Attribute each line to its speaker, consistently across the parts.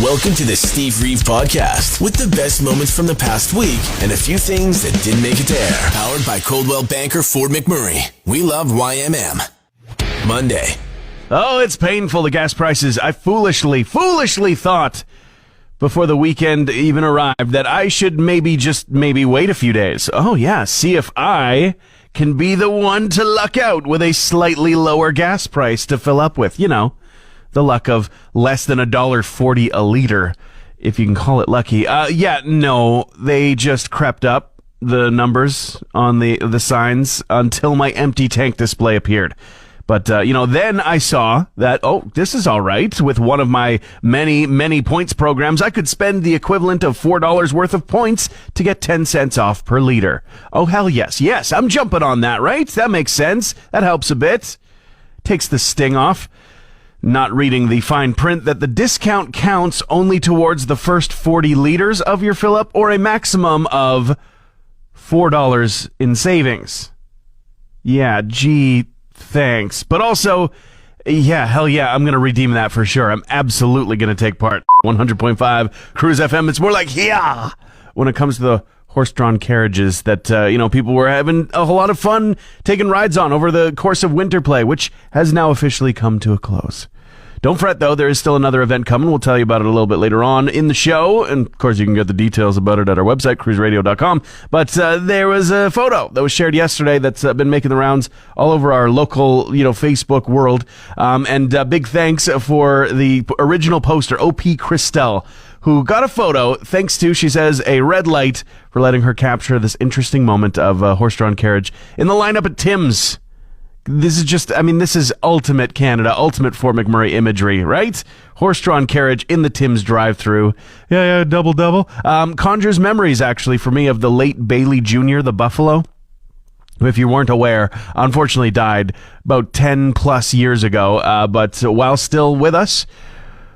Speaker 1: Welcome to the Steve Reeve Podcast with the best moments from the past week and a few things that didn't make it to air. Powered by Coldwell Banker Ford McMurray. We love YMM. Monday.
Speaker 2: Oh, it's painful, the gas prices. I foolishly thought before the weekend even arrived that I should maybe wait a few days. Oh, yeah, see if I can be the one to luck out with a slightly lower gas price to fill up with. You know, the luck of less than $1.40 a liter, if you can call it lucky. No, they just crept up, the numbers on the signs, until my empty tank display appeared. But, then I saw that, this is all right. With one of my many points programs, I could spend the equivalent of $4 worth of points to get 10 cents off per liter. Oh, hell yes. Yes, I'm jumping on that, right? That makes sense. That helps a bit. Takes the sting off. Not reading the fine print that the discount counts only towards the first 40 liters of your fill-up or a maximum of $4 in savings. Yeah, gee, thanks. But also, hell yeah, I'm going to redeem that for sure. I'm absolutely going to take part. 100.5 Cruise FM, it's more like, yeah, when it comes to the horse-drawn carriages that, people were having a whole lot of fun taking rides on over the course of winter play, which has now officially come to a close. Don't fret, though. There is still another event coming. We'll tell you about it a little bit later on in the show. And, of course, you can get the details about it at our website, cruiseradio.com. But there was a photo that was shared yesterday that's been making the rounds all over our local, Facebook world. And big thanks for the original poster, O.P. Christelle, who got a photo thanks to, she says, a red light for letting her capture this interesting moment of a horse-drawn carriage in the lineup at Tim's. This is ultimate Canada, ultimate Fort McMurray imagery, right? Horse-drawn carriage in the Tim's drive-thru. Yeah, double. Conjures memories, actually, for me, of the late Bailey Jr., the buffalo, who, if you weren't aware, unfortunately died about 10-plus years ago, but while still with us,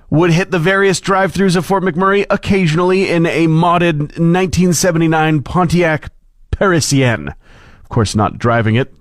Speaker 2: would hit the various drive-thrus of Fort McMurray occasionally in a modded 1979 Pontiac Parisienne. Of course, not driving it.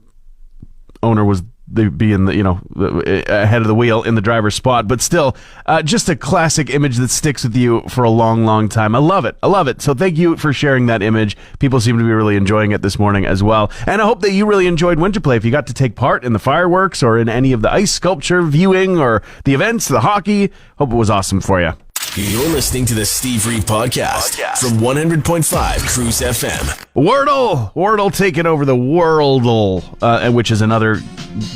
Speaker 2: Owner was being the ahead of the wheel in the driver's spot, but still, just a classic image that sticks with you for a long time. I love it. So thank you for sharing that image. People seem to be really enjoying it this morning as well, and I hope that you really enjoyed Winterplay. If you got to take part in the fireworks or in any of the ice sculpture viewing or the events, the hockey, hope it was awesome for you.
Speaker 1: You're listening to the Steve Reeve Podcast from 100.5 Cruise FM.
Speaker 2: Wordle taking over the Worldle, which is another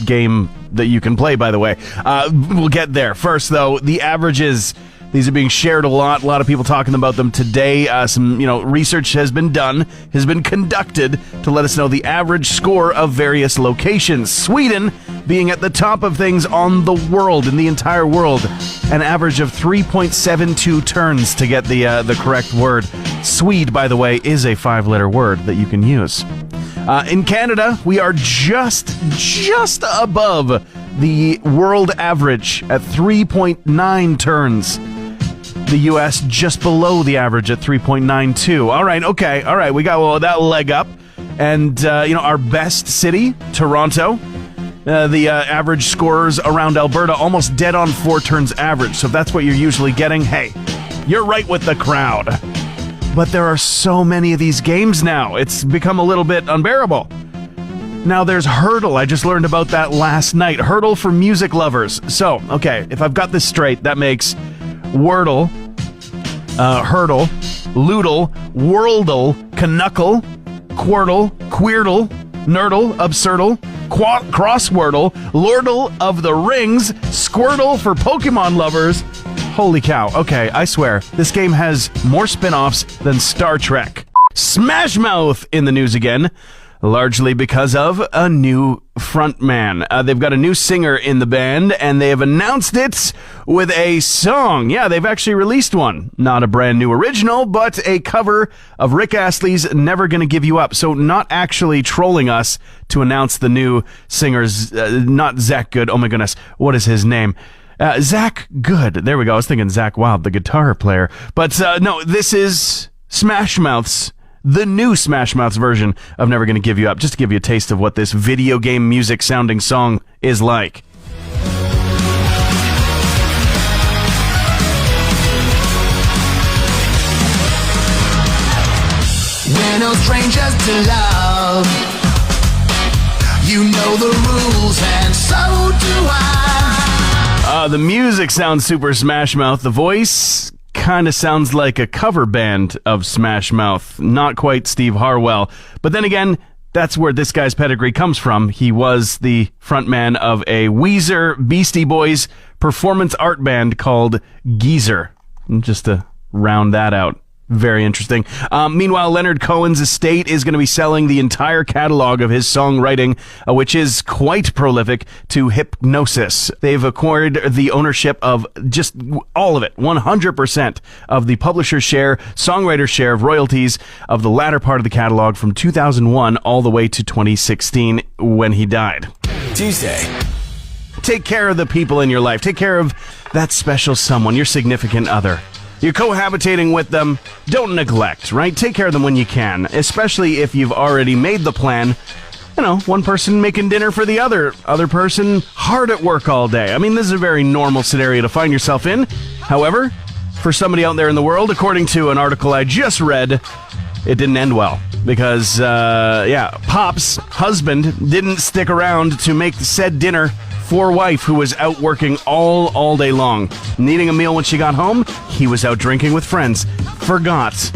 Speaker 2: game that you can play, by the way. We'll get there. First, though, the averages. These are being shared a lot of people talking about them today. Some research has been conducted to let us know the average score of various locations. Sweden being at the top of things on the world, in the entire world. An average of 3.72 turns to get the correct word. Swede, by the way, is a 5-letter word that you can use. In Canada, we are just above the world average at 3.9 turns. The U.S. just below the average at 3.92. All right, we got that leg up. And, our best city, Toronto, the average scorers around Alberta, almost dead on 4 turns average. So if that's what you're usually getting, hey, you're right with the crowd. But there are so many of these games now, it's become a little bit unbearable. Now there's Hurdle. I just learned about that last night. Hurdle for music lovers. So, okay, if I've got this straight, that makes Wordle, Hurdle, Loodle, Worldle, Canuckle, Quirtle, Queerdle, Nerdle, Absurdle, Crosswordle, Lordle of the Rings, Squirtle for Pokemon lovers. Holy cow. Okay, I swear, this game has more spin-offs than Star Trek. Smash Mouth in the news again, largely because of a new frontman. They've got a new singer in the band, and they have announced it with a song. Yeah, they've actually released one. Not a brand new original, but a cover of Rick Astley's Never Gonna Give You Up. So not actually trolling us to announce the new singer's, not Zach Good. Oh my goodness, what is his name? Zach Good. There we go. I was thinking Zach Wild, the guitar player. But no, this is Smash Mouth's, the new Smash Mouth's version of Never Gonna Give You Up, just to give you a taste of what this video game music sounding song is like.
Speaker 3: We're no strangers to love. You know the rules, and so do I.
Speaker 2: The music sounds super Smash Mouth. The voice kind of sounds like a cover band of Smash Mouth. Not quite Steve Harwell. But then again, that's where this guy's pedigree comes from. He was the frontman of a Weezer Beastie Boys performance art band called Geezer. Just to round that out. Very interesting. Meanwhile, Leonard Cohen's estate is going to be selling the entire catalog of his songwriting, which is quite prolific, to Hypnosis. They've acquired the ownership of just all of it, 100% of the publisher's share, songwriter's share of royalties of the latter part of the catalog from 2001 all the way to 2016 when he died.
Speaker 1: Tuesday.
Speaker 2: Take care of the people in your life. Take care of that special someone, your significant other. You're cohabitating with them. Don't neglect, right? Take care of them when you can, especially if you've already made the plan. You know, one person making dinner for the other person hard at work all day. I mean, this is a very normal scenario to find yourself in. However, for somebody out there in the world, according to an article I just read, it didn't end well. Because, Pop's husband didn't stick around to make said dinner for wife, who was out working all day long. Needing a meal when she got home, he was out drinking with friends. Forgot.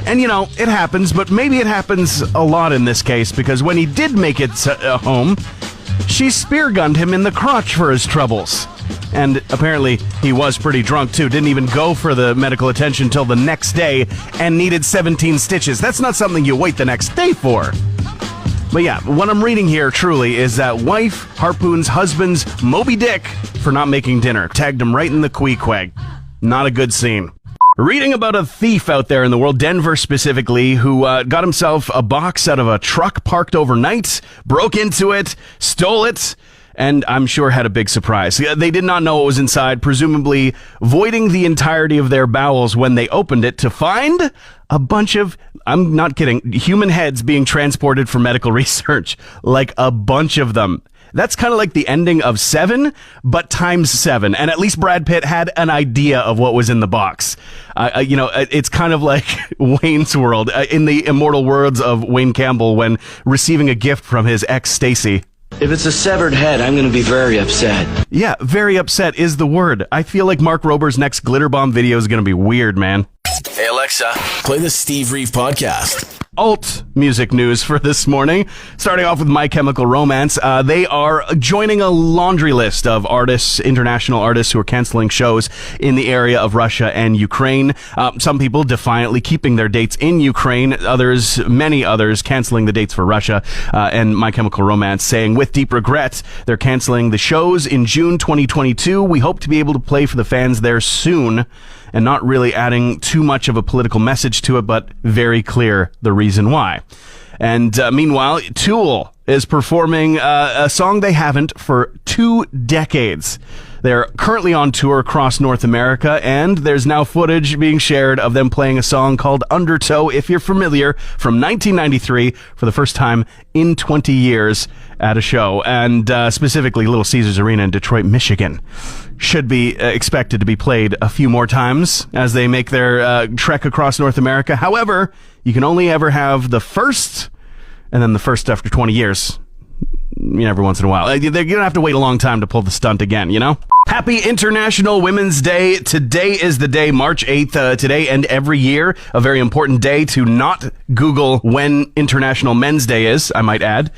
Speaker 2: And, you know, it happens, but maybe it happens a lot in this case, because when he did make it home, she spear-gunned him in the crotch for his troubles. And apparently he was pretty drunk, too. Didn't even go for the medical attention till the next day and needed 17 stitches. That's not something you wait the next day for. But yeah, what I'm reading here truly is that wife Harpoon's husband's Moby Dick for not making dinner. Tagged him right in the queequeg. Not a good scene. Reading about a thief out there in the world, Denver specifically, who got himself a box out of a truck parked overnight, broke into it, stole it, and I'm sure had a big surprise. They did not know what was inside, presumably voiding the entirety of their bowels when they opened it to find a bunch of, I'm not kidding, human heads being transported for medical research. Like a bunch of them. That's kind of like the ending of Seven, but times 7. And at least Brad Pitt had an idea of what was in the box. It's kind of like Wayne's World, in the immortal words of Wayne Campbell when receiving a gift from his ex Stacy.
Speaker 4: If it's a severed head, I'm going to be very upset.
Speaker 2: Yeah, very upset is the word. I feel like Mark Rober's next Glitter Bomb video is going to be weird, man.
Speaker 1: Hey, Alexa, play the Steve Reeve podcast.
Speaker 2: Alt music news for this morning. Starting off with My Chemical Romance. They are joining a laundry list of artists, international artists, who are canceling shows in the area of Russia and Ukraine. Some people defiantly keeping their dates in Ukraine. Others, many others, canceling the dates for Russia. And My Chemical Romance saying, with deep regret, they're canceling the shows in June 2022. We hope to be able to play for the fans there soon. And not really adding too much of a political message to it, but very clear the reason why. And meanwhile, Tool is performing a song they haven't for 2 decades. They're currently on tour across North America, and there's now footage being shared of them playing a song called Undertow, if you're familiar, from 1993 for the first time in 20 years at a show, and specifically Little Caesars Arena in Detroit, Michigan. Should be expected to be played a few more times as they make their trek across North America. However, you can only ever have the first, and then the first after 20 years. Every once in a while. They're going to have to wait a long time to pull the stunt again, you know? Happy International Women's Day. Today is the day, March 8th, today and every year. A very important day to not Google when International Men's Day is, I might add.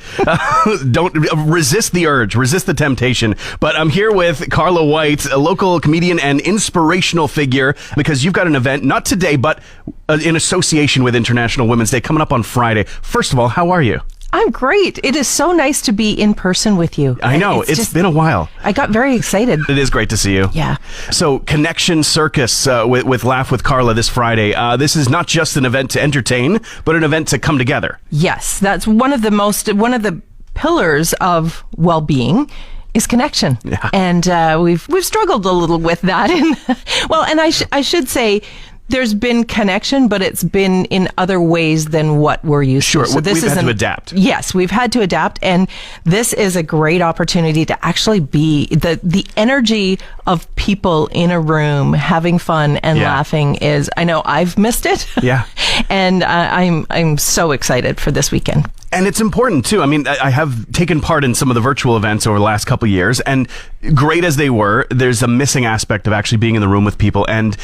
Speaker 2: Don't resist the urge, resist the temptation. But I'm here with Carla White, a local comedian and inspirational figure, because you've got an event, not today, but in association with International Women's Day, coming up on Friday. First of all, how are you?
Speaker 5: I'm great. It is so nice to be in person with you.
Speaker 2: I know. It's been a while.
Speaker 5: I got very excited.
Speaker 2: It is great to see you.
Speaker 5: Yeah.
Speaker 2: So, Connection Circus with Laugh with Carla this Friday. This is not just an event to entertain, but an event to come together.
Speaker 5: Yes. That's one of the pillars of well-being is connection.
Speaker 2: Yeah.
Speaker 5: And we've struggled a little with that. And I should say, there's been connection, but it's been in other ways than what we're used
Speaker 2: Sure.
Speaker 5: to. So
Speaker 2: We've had to adapt.
Speaker 5: Yes, we've had to adapt, and this is a great opportunity to actually be the energy of people in a room having fun and laughing is. I know I've missed it.
Speaker 2: Yeah,
Speaker 5: and I'm so excited for this weekend.
Speaker 2: And it's important, too. I mean, I have taken part in some of the virtual events over the last couple of years, and great as they were, there's a missing aspect of actually being in the room with people, and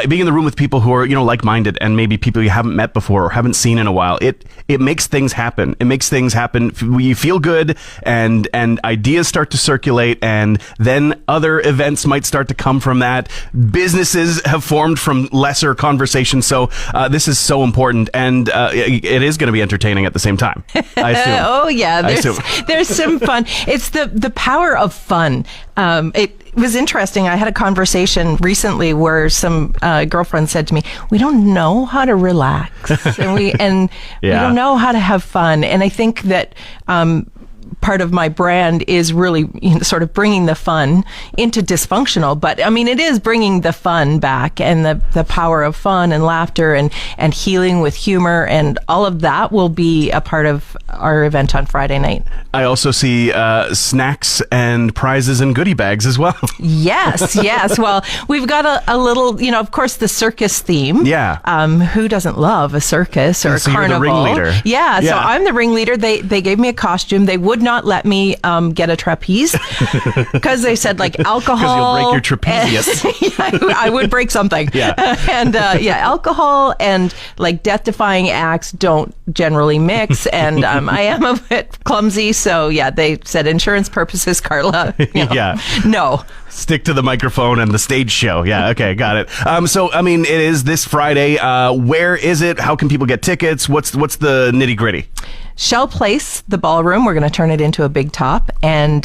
Speaker 2: being in the room with people who are, like-minded, and maybe people you haven't met before or haven't seen in a while. It makes things happen. It makes things happen. You feel good, and ideas start to circulate, and then other events might start to come from that. Businesses have formed from lesser conversations, so this is so important, and it is going to be entertaining at the same time. I assume.
Speaker 5: Oh yeah, there's some fun. It's the power of fun. It was interesting. I had a conversation recently where some girlfriend said to me, "We don't know how to relax, and we don't know how to have fun." And I think that part of my brand is really sort of bringing the fun into dysfunctional, but I mean, it is bringing the fun back, and the power of fun and laughter and healing with humor, and all of that will be a part of our event on Friday night.
Speaker 2: I also see snacks and prizes and goodie bags as well.
Speaker 5: Yes. Well, we've got a little, of course, the circus theme.
Speaker 2: Yeah.
Speaker 5: Who doesn't love a circus or a carnival?
Speaker 2: You're the ringleader.
Speaker 5: Yeah. So I'm the ringleader. They gave me a costume. They would not let me get a trapeze because they said alcohol.
Speaker 2: Because you'll break your trapezius.
Speaker 5: I would break something.
Speaker 2: Yeah.
Speaker 5: And alcohol and death-defying acts don't generally mix. And I am a bit clumsy. So they said insurance purposes, Carla.
Speaker 2: Yeah.
Speaker 5: No.
Speaker 2: Stick to the microphone and the stage show. Yeah, okay, got it. So, I mean, it is this Friday. Where is it? How can people get tickets? What's the nitty-gritty?
Speaker 5: Shell Place, the ballroom. We're going to turn it into a big top, and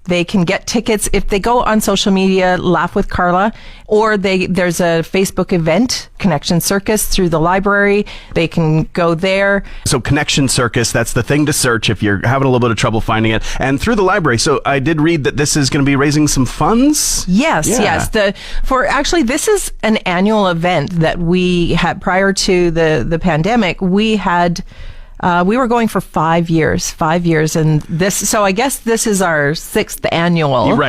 Speaker 5: they can get tickets if they go on social media, Laugh with Carla, or there's a Facebook event, Connection Circus, through the library. They can go there. So
Speaker 2: Connection Circus, that's the thing to search if you're having a little bit of trouble finding it. And through the library. So I did read that this is going to be raising some funds.
Speaker 5: Yes. This is an annual event that we had prior to the pandemic. We were going for 5 years, and so I guess this is our 6th annual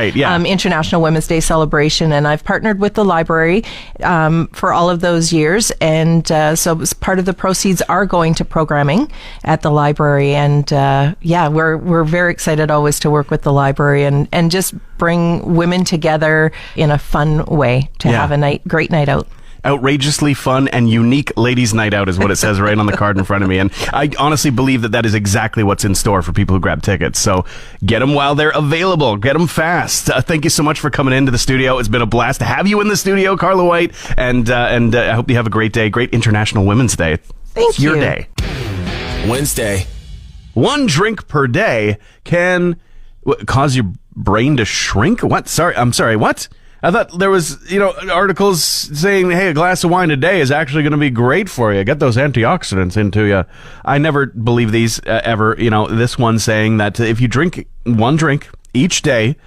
Speaker 5: International Women's Day celebration, and I've partnered with the library for all of those years, and so part of the proceeds are going to programming at the library, and we're very excited always to work with the library and just bring women together in a fun way to have a great night out.
Speaker 2: Outrageously fun and unique ladies' night out is what it says right on the card in front of me. And I honestly believe that is exactly what's in store for people who grab tickets. So get them while they're available. Get them fast. Thank you so much for coming into the studio. It's been a blast to have you in the studio, Carla White. And I hope you have a great day. Great International Women's Day.
Speaker 5: Thank you.
Speaker 2: Your day.
Speaker 1: Wednesday.
Speaker 2: 1 drink per day can cause your brain to shrink? What? I'm sorry. What? I thought there was, articles saying, hey, a glass of wine a day is actually going to be great for you. Get those antioxidants into you. I never believe these ever. This one saying that if you drink 1 drink each day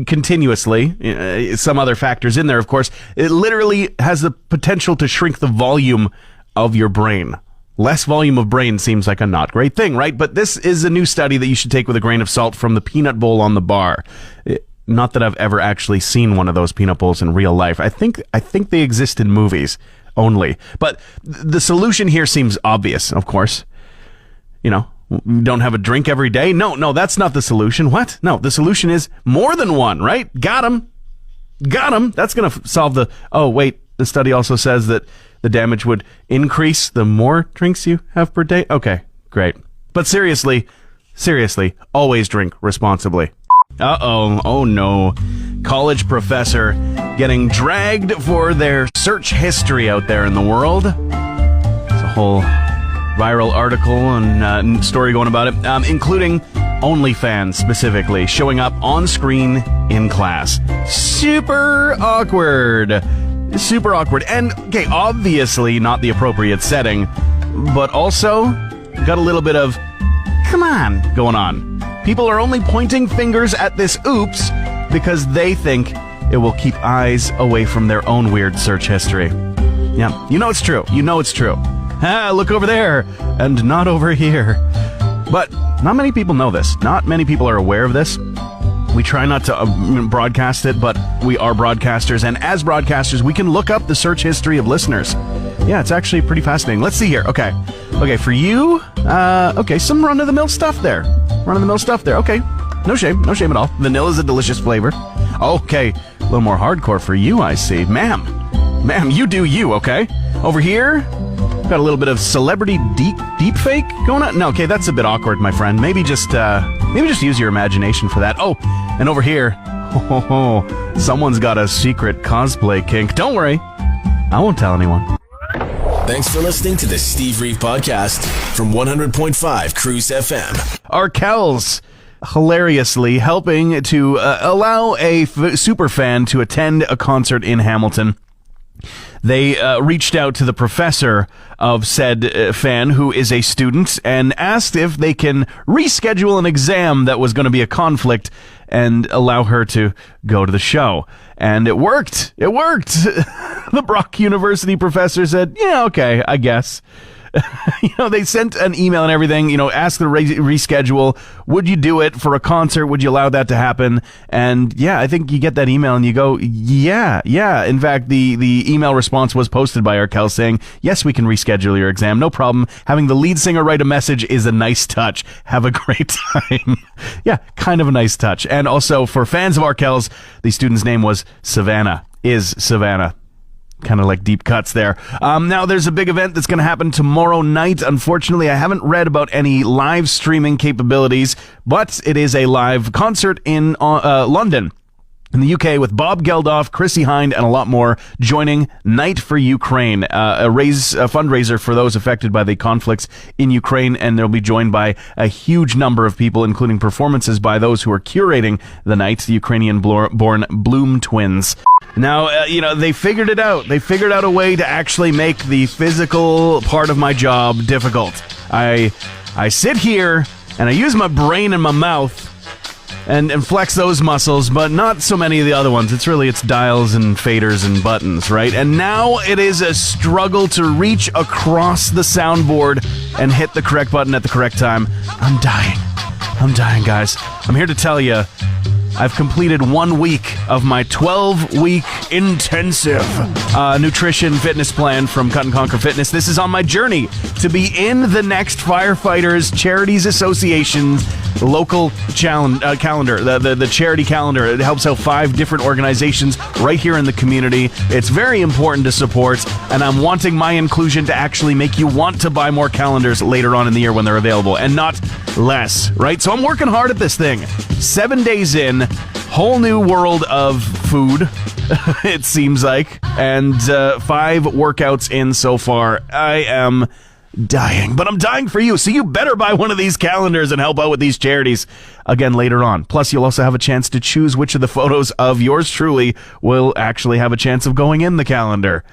Speaker 2: continuously, some other factors in there, of course, it literally has the potential to shrink the volume of your brain. Less volume of brain seems like a not great thing, right? But this is a new study that you should take with a grain of salt from the peanut bowl on the bar. Not that I've ever actually seen one of those peanut bowls in real life. I think they exist in movies only. But the solution here seems obvious, of course. You don't have a drink every day. No, that's not the solution. What? No, the solution is more than 1, right? Got 'em. That's going to solve the... Oh, wait. The study also says that the damage would increase the more drinks you have per day. Okay, great. But seriously, always drink responsibly. Uh-oh. Oh, no. College professor getting dragged for their search history out there in the world. There's a whole viral article and story going about it, including OnlyFans specifically, showing up on screen in class. Super awkward. And, okay, obviously not the appropriate setting, but also got a little bit of, come on, going on. People are only pointing fingers at this oops because they think it will keep eyes away from their own weird search history. Yeah, you know it's true. You know it's true. Ah, look over there, and not over here. But not many people know this. Not many people are aware of this. We try not to broadcast it, but we are broadcasters, and as broadcasters, we can look up the search history of listeners. Yeah, it's actually pretty fascinating. Let's see here. Okay, for you, some run-of-the-mill stuff there. Okay, no shame at all. Vanilla is a delicious flavor. Okay, a little more hardcore for you, I see. Ma'am, you do you, okay? Over here, got a little bit of celebrity deep fake going on. No, okay, that's a bit awkward, my friend. Maybe just use your imagination for that. Oh, and over here, someone's got a secret cosplay kink. Don't worry, I won't tell anyone.
Speaker 1: Thanks for listening to the Steve Reeve Podcast from 100.5 Cruise FM.
Speaker 2: Arkell's hilariously helping to allow a super fan to attend a concert in Hamilton. They reached out to the professor of said fan, who is a student, and asked if they can reschedule an exam that was going to be a conflict and allow her to go to the show. And it worked. The Brock University professor said, yeah, okay, I guess. They sent an email and everything, ask the reschedule. Would you do it for a concert? Would you allow that to happen? And yeah, I think you get that email and you go, yeah. In fact, the email response was posted by Arkell saying, yes, we can reschedule your exam. No problem. Having the lead singer write a message is a nice touch. Have a great time. Yeah, kind of a nice touch. And also for fans of Arkell's, the student's name was Savannah. Kind of like deep cuts there. Now, there's a big event that's going to happen tomorrow night. Unfortunately, I haven't read about any live streaming capabilities, but it is a live concert in London, in the UK, with Bob Geldof, Chrissy Hind, and a lot more joining Night for Ukraine, a fundraiser for those affected by the conflicts in Ukraine, and they'll be joined by a huge number of people, including performances by those who are curating the night, the Ukrainian-born Bloom twins. Now, they figured it out. They figured out a way to actually make the physical part of my job difficult. I sit here, and I use my brain and my mouth and flex those muscles, but not so many of the other ones. It's dials and faders and buttons, right? And now it is a struggle to reach across the soundboard and hit the correct button at the correct time. I'm dying, guys. I'm here to tell you, I've completed 1 week of my 12-week intensive nutrition fitness plan from Cut and Conquer Fitness. This is on my journey to be in the next Firefighters Charities Association local calendar, the charity calendar. It helps out 5 different organizations right here in the community. It's very important to support, and I'm wanting my inclusion to actually make you want to buy more calendars later on in the year when they're available, and not less, right? So I'm working hard at this thing. 7 days in, whole new world of food, it seems like, and 5 workouts in so far. I am dying, but I'm dying for you, so you better buy one of these calendars and help out with these charities again later on. Plus, you'll also have a chance to choose which of the photos of yours truly will actually have a chance of going in the calendar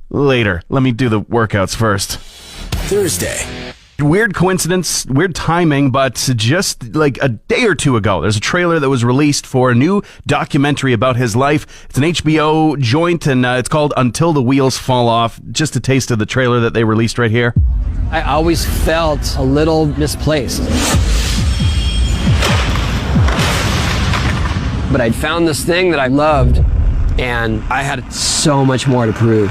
Speaker 2: later. Let me do the workouts first.
Speaker 1: Thursday.
Speaker 2: Weird coincidence, weird timing, but just like a day or two ago, there's a trailer that was released for a new documentary about his life. It's an HBO joint, and it's called Until the Wheels Fall Off. Just a taste of the trailer that they released right here.
Speaker 6: I always felt a little misplaced. But I'd found this thing that I loved, and I had so much more to prove.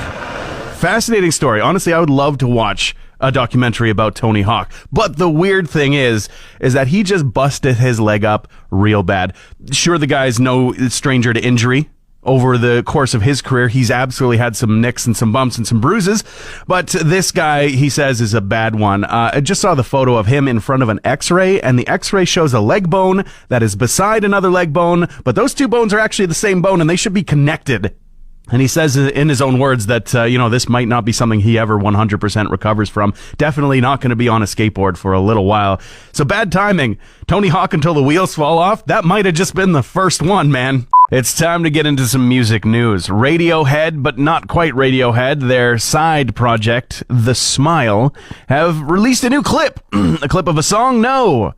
Speaker 2: Fascinating story. Honestly, I would love to watch a documentary about Tony Hawk. But the weird thing is that he just busted his leg up real bad. Sure, the guy's no stranger to injury. Over the course of his career, he's absolutely had some nicks and some bumps and some bruises. But this guy, he says, is a bad one. I just saw the photo of him in front of an x-ray, and the x-ray shows a leg bone that is beside another leg bone, but those two bones are actually the same bone, and they should be connected. And he says in his own words that, this might not be something he ever 100% recovers from. Definitely not going to be on a skateboard for a little while. So bad timing. Tony Hawk Until the Wheels Fall Off. That might have just been the first one, man. It's time to get into some music news. Radiohead, but not quite Radiohead, their side project, The Smile, have released a new clip. A clip of a song? No.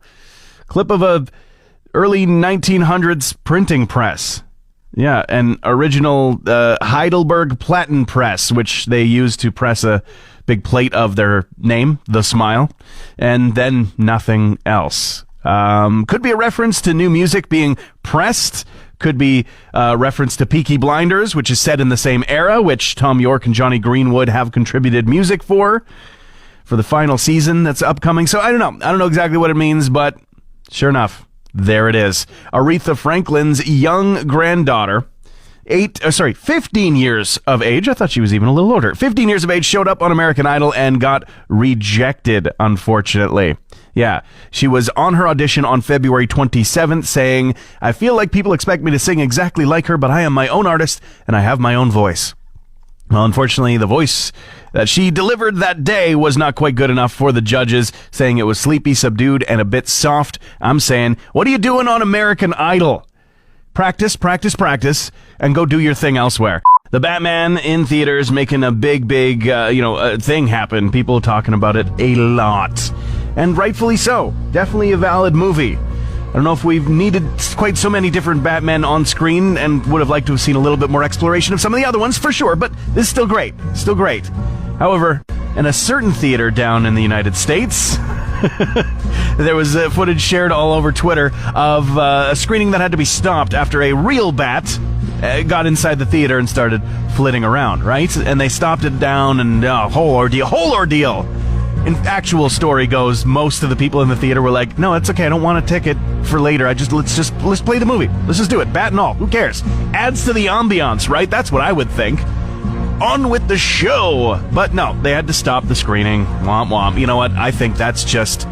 Speaker 2: Clip of a early 1900s printing press. Yeah, an original Heidelberg Platen press, which they used to press a big plate of their name, The Smile, and then nothing else. Could be a reference to new music being pressed. Could be a reference to Peaky Blinders, which is set in the same era, which Tom York and Johnny Greenwood have contributed music for the final season that's upcoming. So I don't know. I don't know exactly what it means, but sure enough, there it is. Aretha Franklin's young granddaughter, 15 years of age. I thought she was even a little older. 15 years of age, showed up on American Idol and got rejected, unfortunately. Yeah, she was on her audition on February 27th saying, "I feel like people expect me to sing exactly like her, but I am my own artist and I have my own voice." Well, unfortunately, the voice that she delivered that day was not quite good enough for the judges, saying it was sleepy, subdued, and a bit soft. I'm saying, what are you doing on American Idol? Practice, practice, practice, and go do your thing elsewhere. The Batman in theaters making a big thing happen. People talking about it a lot. And rightfully so. Definitely a valid movie. I don't know if we've needed quite so many different Batmen on screen and would have liked to have seen a little bit more exploration of some of the other ones, for sure, but this is still great. Still great. However, in a certain theater down in the United States, there was footage shared all over Twitter of a screening that had to be stopped after a real bat got inside the theater and started flitting around, right? And they stopped it down and whole ordeal. In actual story goes, most of the people in the theater were like, "No, it's okay. I don't want a ticket for later. Let's play the movie. Let's just do it. Bat and all. Who cares?" Adds to the ambiance, right? That's what I would think. On with the show. But no, they had to stop the screening. Womp womp. You know what? I think that's just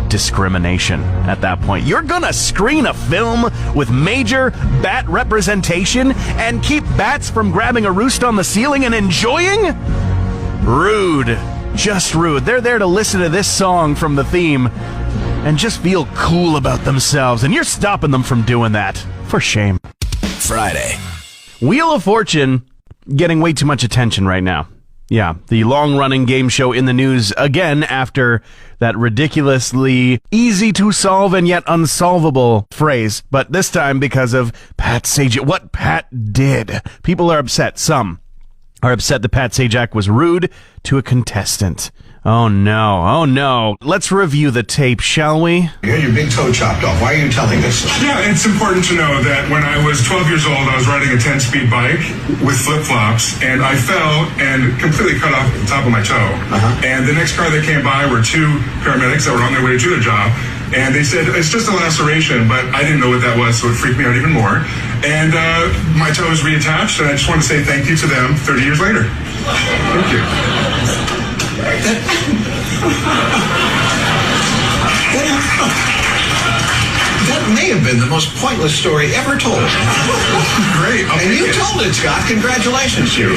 Speaker 2: discrimination at that point. You're gonna screen a film with major bat representation and keep bats from grabbing a roost on the ceiling and enjoying? Rude. Just rude. They're there to listen to this song from the theme and just feel cool about themselves, and you're stopping them from doing that. For shame.
Speaker 1: Friday.
Speaker 2: Wheel of Fortune getting way too much attention right now. Yeah, the long-running game show in the news again after that ridiculously easy-to-solve and yet unsolvable phrase, but this time because of Pat Sajak. What Pat did. People are upset. Some are upset that Pat Sajak was rude to a contestant. Oh no. Let's review the tape, shall we?
Speaker 7: You had your big toe chopped off. Why are you telling this?
Speaker 8: Yeah, it's important to know that when I was 12 years old, I was riding a 10-speed bike with flip-flops, and I fell and completely cut off the top of my toe. And the next car that came by were two paramedics that were on their way to do their job. And they said, it's just a laceration, but I didn't know what that was, so it freaked me out even more. And my toe is reattached, and I just want to say thank you to them 30 years later. Thank you.
Speaker 7: That may have been the most pointless story ever told.
Speaker 8: Great.
Speaker 7: And you told it, Scott. Congratulations to you.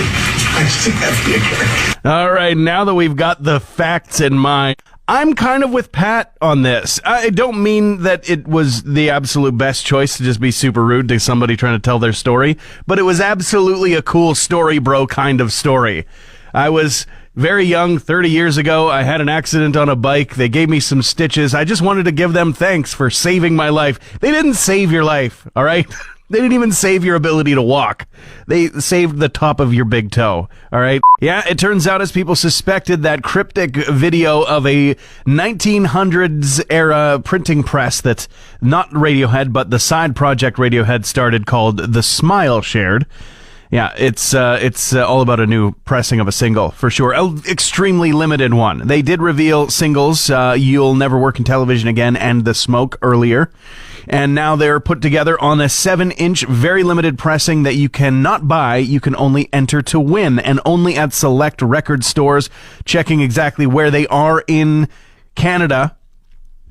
Speaker 7: Nice to have you here.
Speaker 2: All right, now that we've got the facts in mind, I'm kind of with Pat on this. I don't mean that it was the absolute best choice to just be super rude to somebody trying to tell their story, but it was absolutely a cool story, bro, kind of story. I was very young, 30 years ago. I had an accident on a bike. They gave me some stitches. I just wanted to give them thanks for saving my life. They didn't save your life, all right? They didn't even save your ability to walk. They saved the top of your big toe, all right? Yeah, it turns out, as people suspected, that cryptic video of a 1900s era printing press that not Radiohead, but the side project Radiohead started called The Smile shared. Yeah, it's all about a new pressing of a single, for sure. An extremely limited one. They did reveal singles, You'll Never Work in Television Again and The Smoke earlier. And now they're put together on a 7-inch, very limited pressing that you cannot buy. You can only enter to win, and only at select record stores. Checking exactly where they are in Canada.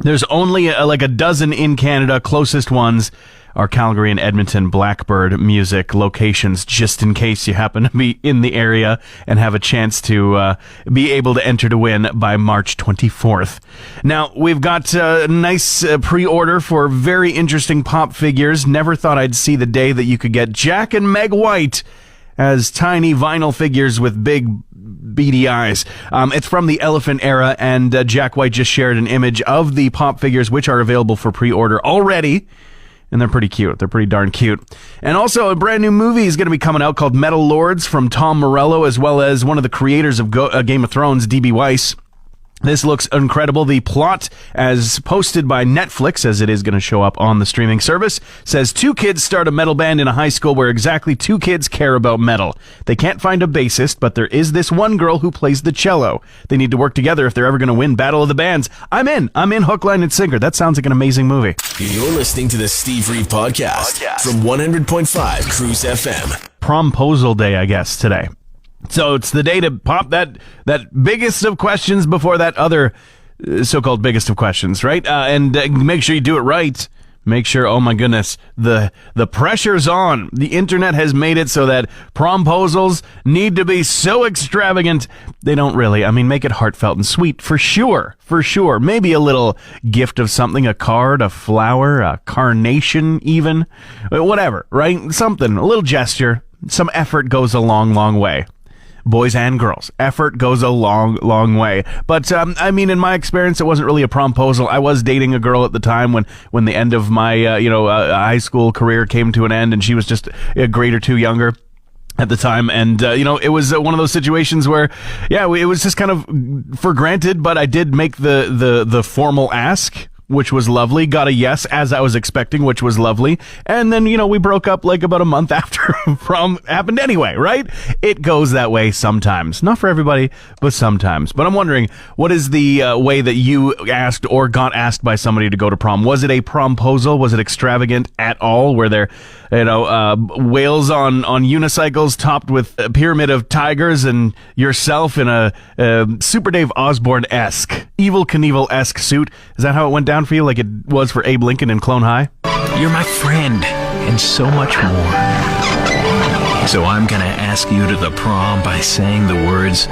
Speaker 2: There's only like a dozen in Canada. Closest ones are Calgary and Edmonton Blackbird Music locations, just in case you happen to be in the area and have a chance to be able to enter to win by March 24th. Now, we've got a nice pre-order for very interesting pop figures. Never thought I'd see the day that you could get Jack and Meg White as tiny vinyl figures with big beady eyes. It's from the Elephant era, and Jack White just shared an image of the pop figures, which are available for pre-order already. And they're pretty cute. They're pretty darn cute. And also, a brand new movie is going to be coming out called Metal Lords from Tom Morello, as well as one of the creators of Game of Thrones, D.B. Weiss. This looks incredible. The plot, as posted by Netflix, as it is going to show up on the streaming service, says 2 kids start a metal band in a high school where exactly 2 kids care about metal. They can't find a bassist, but there is this one girl who plays the cello. They need to work together if they're ever going to win Battle of the Bands. I'm in hook, line, and sinker. That sounds like an amazing movie.
Speaker 1: You're listening to the Steve Reeve Podcast from 100.5 Cruise FM.
Speaker 2: Promposal Day, I guess, today. So it's the day to pop that biggest of questions before that other so-called biggest of questions, right? And make sure you do it right. Make sure, oh my goodness, the pressure's on. The internet has made it so that promposals need to be so extravagant. They don't really. I mean, make it heartfelt and sweet, for sure. For sure. Maybe a little gift of something, a card, a flower, a carnation even. Whatever, right? Something, a little gesture. Some effort goes a long, long way. Boys and girls. Effort goes a long, long way. But, I mean, in my experience, it wasn't really a promposal. I was dating a girl at the time when the end of my, high school career came to an end, and she was just a grade or 2 younger at the time. And, it was one of those situations where, it was just kind of for granted, but I did make the formal ask, which was lovely. Got a yes, as I was expecting, which was lovely. And then, we broke up like about a month after prom happened anyway, right? It goes that way sometimes. Not for everybody, but sometimes. But I'm wondering, what is the way that you asked or got asked by somebody to go to prom? Was it a promposal? Was it extravagant at all? Were there, whales on unicycles topped with a pyramid of tigers and yourself in a Super Dave Osborne-esque, Evel Knievel-esque suit? Is that how it went down for you, like it was for Abe Lincoln in Clone High?
Speaker 9: You're my friend, and so much more. So I'm gonna ask you to the prom by saying the words,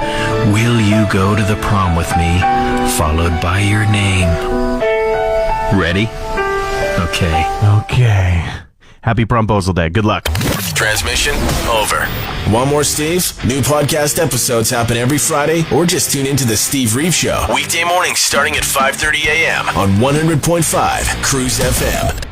Speaker 9: "Will you go to the prom with me?" followed by your name. Ready? Okay.
Speaker 2: Happy Promposal Day. Good luck.
Speaker 1: Transmission over. Want more Steve? New podcast episodes happen every Friday, or just tune into the Steve Reeve Show. Weekday mornings starting at 5:30 a.m. on 100.5 Cruise FM.